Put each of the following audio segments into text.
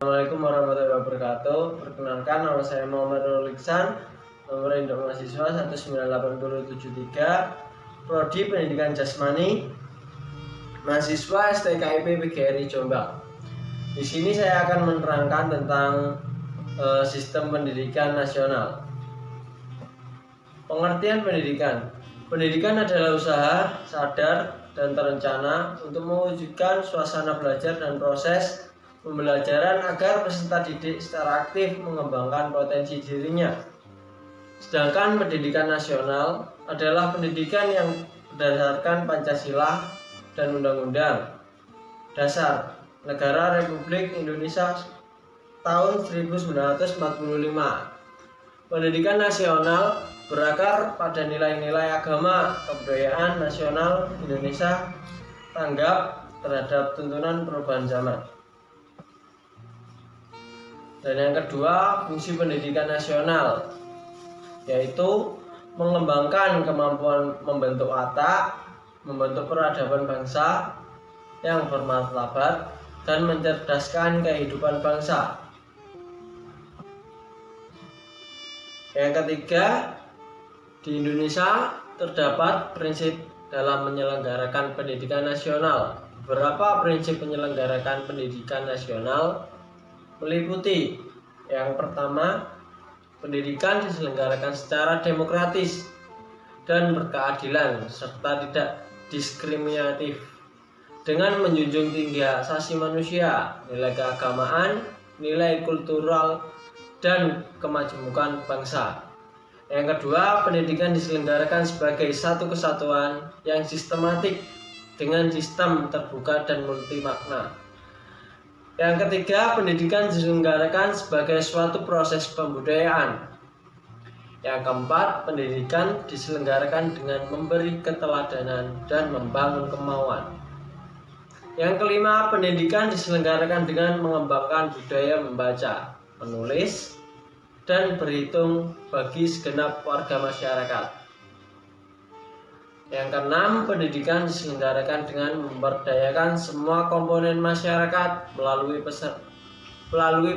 Assalamualaikum warahmatullahi wabarakatuh. Perkenalkan, nama saya Muhammad Nurul Iksan, nomor induk mahasiswa 19873, Prodi Pendidikan Jasmani, mahasiswa STKIP PGRI Jombang. Di sini saya akan menerangkan tentang sistem pendidikan nasional. Pengertian pendidikan. Pendidikan adalah usaha sadar dan terencana untuk mewujudkan suasana belajar dan proses pembelajaran agar peserta didik secara aktif mengembangkan potensi dirinya. Sedangkan pendidikan nasional adalah pendidikan yang berdasarkan Pancasila dan Undang-Undang Dasar Negara Republik Indonesia tahun 1945. Pendidikan nasional berakar pada nilai-nilai agama, kebudayaan nasional Indonesia tanggap terhadap tuntunan perubahan zaman. Dan yang kedua, fungsi pendidikan nasional, yaitu mengembangkan kemampuan membentuk watak, membentuk peradaban bangsa yang bermartabat, dan mencerdaskan kehidupan bangsa. Yang ketiga, di Indonesia terdapat prinsip dalam menyelenggarakan pendidikan nasional. Beberapa prinsip menyelenggarakan pendidikan nasional meliputi: yang pertama, pendidikan diselenggarakan secara demokratis dan berkeadilan serta tidak diskriminatif, dengan menjunjung tinggi hak asasi manusia, nilai keagamaan, nilai kultural, dan kemajemukan bangsa. Yang kedua, pendidikan diselenggarakan sebagai satu kesatuan yang sistematik dengan sistem terbuka dan multi makna. Yang ketiga, pendidikan diselenggarakan sebagai suatu proses pembudayaan. Yang keempat, pendidikan diselenggarakan dengan memberi keteladanan dan membangun kemauan. Yang kelima, pendidikan diselenggarakan dengan mengembangkan budaya membaca, menulis, dan berhitung bagi segenap warga masyarakat. Yang keenam, pendidikan diselenggarakan dengan memberdayakan semua komponen masyarakat melalui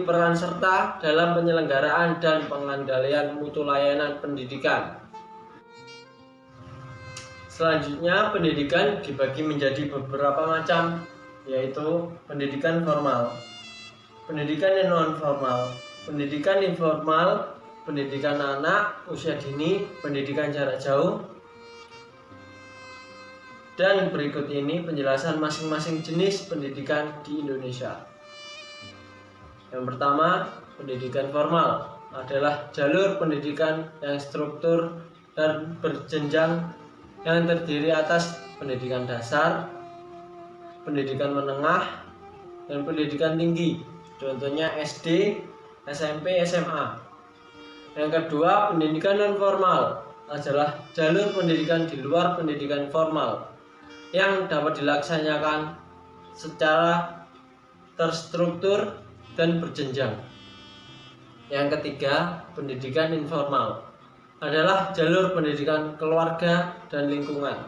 peran serta dalam penyelenggaraan dan pengendalian mutu layanan pendidikan. Selanjutnya, pendidikan dibagi menjadi beberapa macam, yaitu pendidikan formal, pendidikan non formal, pendidikan informal, pendidikan anak usia dini, pendidikan jarak jauh. Dan berikut ini penjelasan masing-masing jenis pendidikan di Indonesia. Yang pertama, pendidikan formal adalah jalur pendidikan yang struktur dan berjenjang yang terdiri atas pendidikan dasar, pendidikan menengah, dan pendidikan tinggi. Contohnya SD, SMP, SMA. Yang kedua, pendidikan non formal adalah jalur pendidikan di luar pendidikan formal yang dapat dilaksanakan secara terstruktur dan berjenjang. Yang ketiga, pendidikan informal adalah jalur pendidikan keluarga dan lingkungan.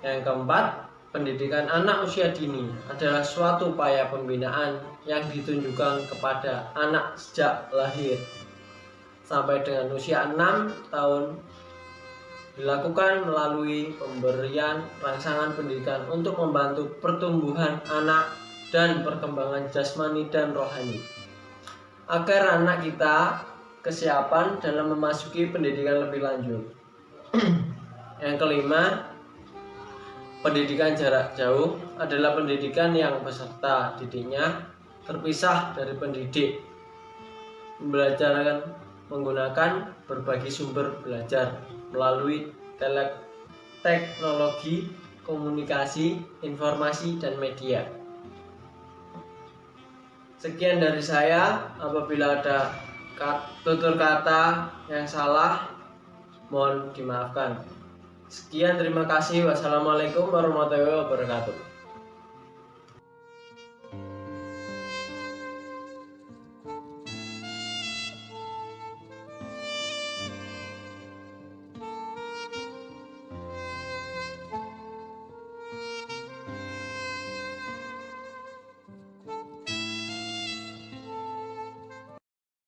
Yang keempat, pendidikan anak usia dini adalah suatu upaya pembinaan yang ditunjukkan kepada anak sejak lahir sampai dengan usia 6 tahun, dilakukan melalui pemberian rangsangan pendidikan untuk membantu pertumbuhan anak dan perkembangan jasmani dan rohani, agar anak kita kesiapan dalam memasuki pendidikan lebih lanjut. Yang kelima, pendidikan jarak jauh adalah pendidikan yang peserta didiknya terpisah dari pendidik, membelajarkan menggunakan berbagai sumber belajar melalui teknologi, komunikasi, informasi, dan media. Sekian dari saya. Apabila ada tutur kata yang salah, mohon dimaafkan. Sekian, terima kasih. Wassalamualaikum warahmatullahi wabarakatuh.